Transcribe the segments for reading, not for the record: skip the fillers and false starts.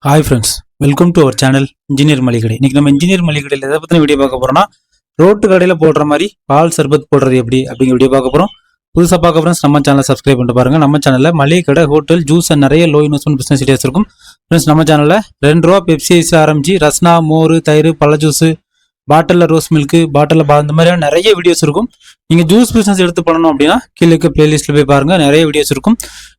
Hi friends, welcome to our channel engineer மளிகை. இன்னைக்கு நம்ம இன்ஜினியர் மளிகையில் எதை பற்றின வீடியோ பார்க்க போறோம்னா, ரோட்டு கடையில் போடுற மாதிரி பால் சர்பத் போடுறது எப்படி அப்படிங்கிற வீடியோ பார்க்க போகிறோம். புதுசாக பார்க்க ஃப்ரெண்ட்ஸ் நம்ம சேனலை சப்ஸ்கிரைப் பண்ணிட்டு பாருங்க. நம்ம சேனலில் மளிகை கடை, ஹோட்டல், ஜூஸ் அண்ட் நிறைய லோ இன்வெஸ்ட்மெண்ட் பிஸ்னஸ் ஐடியாஸ் இருக்கும். ஃப்ரெண்ட்ஸ் நம்ம சேனலில் 2 ரூபா பெப்சி ஐஸ் ஆரம்பிச்சு ரஸ்னா, மோர், தயிர், பழ ஜூஸு, பாட்டிலில் ரோஸ் மில்க்கு, பாட்டிலில் இந்த மாதிரியான நிறைய வீடியோஸ் இருக்கும். நீங்கள் ஜூஸ் பிஸ்னஸ் எடுத்து பண்ணணும் அப்படின்னா கீழே இருக்க பிளேலிஸ்ட்டில் போய் பாருங்கள், நிறைய வீடியோஸ் இருக்கும்.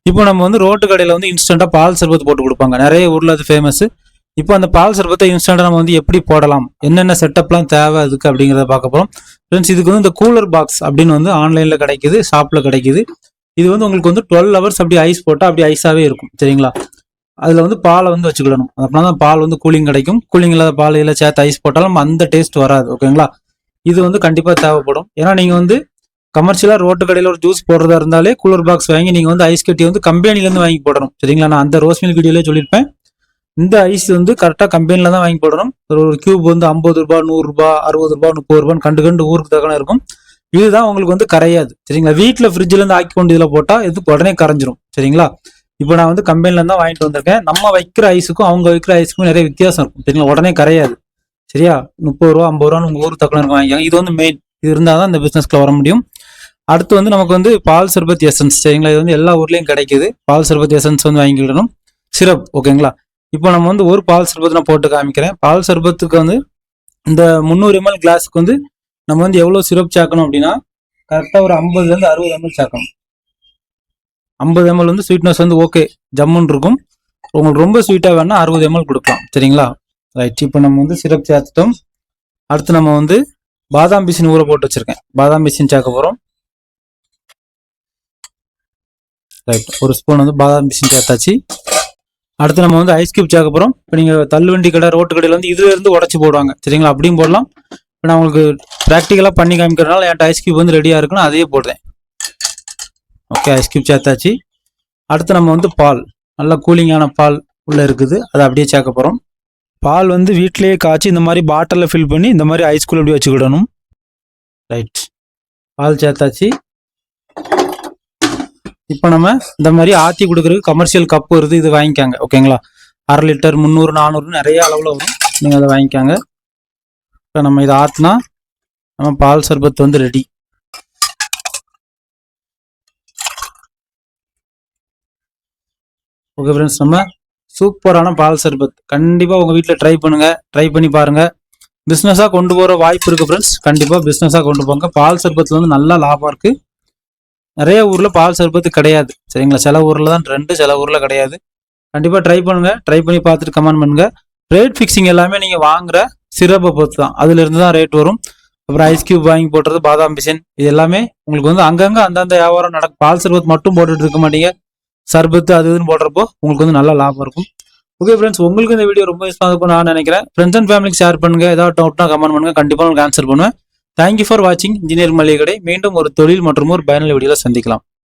இப்போ நம்ம வந்து ரோட்டு கடையில் வந்து இன்ஸ்டண்ட்டாக பால் சர்பத் போட்டு கொடுப்பாங்க. நிறைய ஊரில் அது ஃபேமஸ். இப்போ அந்த பால் சர்பத்தை இன்ஸ்டண்ட்டாக நம்ம வந்து எப்படி போடலாம், என்னென்ன செட்டப்லாம் தேவை அதுக்கு அப்படிங்கிறத பார்க்க போகிறோம். ஃப்ரெண்ட்ஸ், இதுக்கு வந்து இந்த கூலர் பாக்ஸ் அப்படின்னு வந்து ஆன்லைனில் கிடைக்குது, ஷாப்பில் கிடைக்குது. இது வந்து உங்களுக்கு வந்து 12 ஹவர்ஸ் அப்படி ஐஸ் போட்டால் அப்படி ஐஸாகவே இருக்கும், சரிங்களா? அதில் வந்து பாலை வந்து வச்சுக்கிடணும். அப்படின்னா தான் பால் வந்து கூலிங் கிடைக்கும். கூலிங் இல்லாத பால் இதில் சேர்த்து ஐஸ் போட்டாலும் அந்த டேஸ்ட் வராது, ஓகேங்களா? இது வந்து கண்டிப்பாக தேவைப்படும். ஏன்னா நீங்கள் வந்து கமர்ஷியலாக ரோட்டு கடையில் ஒரு ஜூஸ் போடுறதா இருந்தாலே கூலர் பாக்ஸ் வாங்கி நீங்கள் வந்து ஐஸ் கட்டி வந்து கம்பெனிலேருந்து வாங்கி போடணும், சரிங்களா? நான் அந்த ரோஸ் மில்க் வீடியோலேயே சொல்லியிருப்பேன். இந்த ஐஸ் வந்து கரெக்டாக கம்பெனியில் தான் வாங்கி போடணும். ஒரு கியூப் வந்து 50 ரூபா, 100 ரூபா, 60 ரூபா, 30 ரூபான்னு கண்டு ஊருக்கு தக்கன இருக்கும். இதுதான் உங்களுக்கு வந்து கரையாது, சரிங்களா? வீட்டில் ஃப்ரிட்ஜிலேருந்து ஆக்கி கொண்டு இதில் போட்டால் இது உடனே கரைஞ்சிரும், சரிங்களா? இப்போ நான் வந்து கம்பெனிலேருந்து தான் வாங்கிட்டு வந்திருக்கேன். நம்ம வைக்கிற ஐஸுக்கும் அவங்க வைக்கிற ஐஸுக்கும் நிறைய வித்தியாசம் இருக்கும், சரிங்களா? உடனே கரையாது, சரியா? 30 ரூபா, 50 ரூபான்னு உங்கள் ஊருக்கு தக்கன இருக்கும் வாங்கிக்காங்க. இது வந்து மெயின். இது இருந்தால் தான் இந்த பிஸ்னஸ்க்குள்ள வர முடியும். அடுத்து வந்து நமக்கு வந்து பால் சர்பத் எசன்ஸ், சரிங்களா? இது வந்து எல்லா ஊர்லேயும் கிடைக்குது. பால் சர்பத் எசன்ஸ் வந்து வாங்கிக்கிடணும். சிரப், ஓகேங்களா? இப்போ நம்ம வந்து ஒரு பால் சர்பத் நான் போட்டு காமிக்கிறேன். பால் சர்பத்துக்கு வந்து இந்த 300 ml கிளாஸுக்கு வந்து நம்ம வந்து எவ்வளோ சிரப் சேர்க்கணும் அப்படின்னா, கரெக்டாக ஒரு 50லேருந்து 60 ml சேர்க்கணும். 50 ml வந்து ஸ்வீட்னஸ் வந்து ஓகே, ஜம்முன்னு இருக்கும். உங்களுக்கு ரொம்ப ஸ்வீட்டாக வேணா 60 ml கொடுக்கலாம், சரிங்களா? ரைட், இப்போ நம்ம வந்து சிரப் சேர்த்துட்டோம். அடுத்து நம்ம வந்து பாதாம் பிசின் ஊற போட்டு வச்சிருக்கேன். பாதாம் பிசின் சேர்க்க போகிறோம். ரைட், ஒரு ஸ்பூன் வந்து பாதாம் பிசின் சேர்த்தாச்சு. அடுத்து நம்ம வந்து ஐஸ் கியூப் சேர்க்க போகிறோம். இப்போ நீங்கள் தள்ளுவண்டி கடை, ரோட்டு கடையில் வந்து இதுல இருந்து உடச்சி போடுவாங்க, சரிங்களா? அப்படியும் போடலாம். இப்போ நான் உங்களுக்கு ப்ராக்டிக்கலாக பண்ணி காமிக்கிறதுனால என்கிட்ட ஐஸ் கியூப் வந்து ரெடியாக இருக்குன்னு அதையே போடுறேன். ஓகே, ஐஸ் கியூப் சேர்த்தாச்சு. அடுத்து நம்ம வந்து பால், நல்லா கூலிங்கான பால் உள்ளே இருக்குது, அதை அப்படியே சேர்க்க போகிறோம். பால் வந்து வீட்டிலேயே காய்ச்சி இந்த மாதிரி பாட்டிலில் ஃபில் பண்ணி இந்த மாதிரி ஐஸ்குள்ளே அப்படியே வச்சுக்கிடணும். ரைட், பால் சேர்த்தாச்சு. இப்போ நம்ம இந்த மாதிரி ஆற்றி கொடுக்குறதுக்கு கமர்ஷியல் கப்பு வருது, இது வாங்கிக்காங்க, ஓகேங்களா? 1/2 லிட்டர், 300, 400 நிறைய அளவில் வரும். நீங்கள் அதை வாங்கிக்காங்க. இப்போ நம்ம இதை ஆற்றினா நம்ம பால் சர்பத் வந்து ரெடி. ஓகே ஃப்ரெண்ட்ஸ், நம்ம சூப்பரான பால் சர்பத் கண்டிப்பாக உங்கள் வீட்டில் ட்ரை பண்ணுங்கள். ட்ரை பண்ணி பாருங்கள். பிஸ்னஸாக கொண்டு போகிற வாய்ப்பு இருக்குது ஃப்ரெண்ட்ஸ். கண்டிப்பாக பிஸ்னஸாக கொண்டு போங்க. பால் சர்பத்தில் வந்து நல்லா லாபம் இருக்குது. நிறைய ஊரில் பால் சர்பத்து கிடையாது, சரிங்களா? சில ஊரில் தான் ட்ரெண்டு, சில ஊரில் கிடையாது. கண்டிப்பாக ட்ரை பண்ணுங்கள். ட்ரை பண்ணி பார்த்துட்டு கமெண்ட் பண்ணுங்கள். ரேட் ஃபிக்ஸிங் எல்லாமே நீங்கள் வாங்குற சிரப்பை பொறுத்து தான், அதுலேருந்து தான் ரேட் வரும். அப்புறம் ஐஸ் கியூப் வாங்கி போடுறது, பாதாம் பிசின், இது எல்லாமே உங்களுக்கு வந்து அங்கங்கே அந்தந்த வியாபாரம் நடக்கும். பால் சர்பத் மட்டும் போட்டுட்டு இருக்க மாட்டீங்க. சர்பத்து அது இதுன்னு போடுறப்போ உங்களுக்கு வந்து நல்ல லாபம் இருக்கும். ஓகே ஃப்ரெண்ட்ஸ், உங்களுக்கு இந்த வீடியோ ரொம்ப யூஸ்ஃபுல்லாக இருக்கும் நான் நினைக்கிறேன். ஃப்ரெண்ட்ஸ் அண்ட் ஃபேமிலிக்கு ஷேர் பண்ணுங்கள். ஏதாவது டவுட்னா கமெண்ட் பண்ணுங்கள். கண்டிப்பாக உங்களுக்கு ஆன்சர் பண்ணுவேன். தேங்க்யூ ஃபார் வாட்சிங் இன்ஜினியர் மளிகை கடை. மீண்டும் ஒரு தொழில் மற்றும் ஒரு பயனுள்ள வீடியோவில் சந்திக்கலாம்.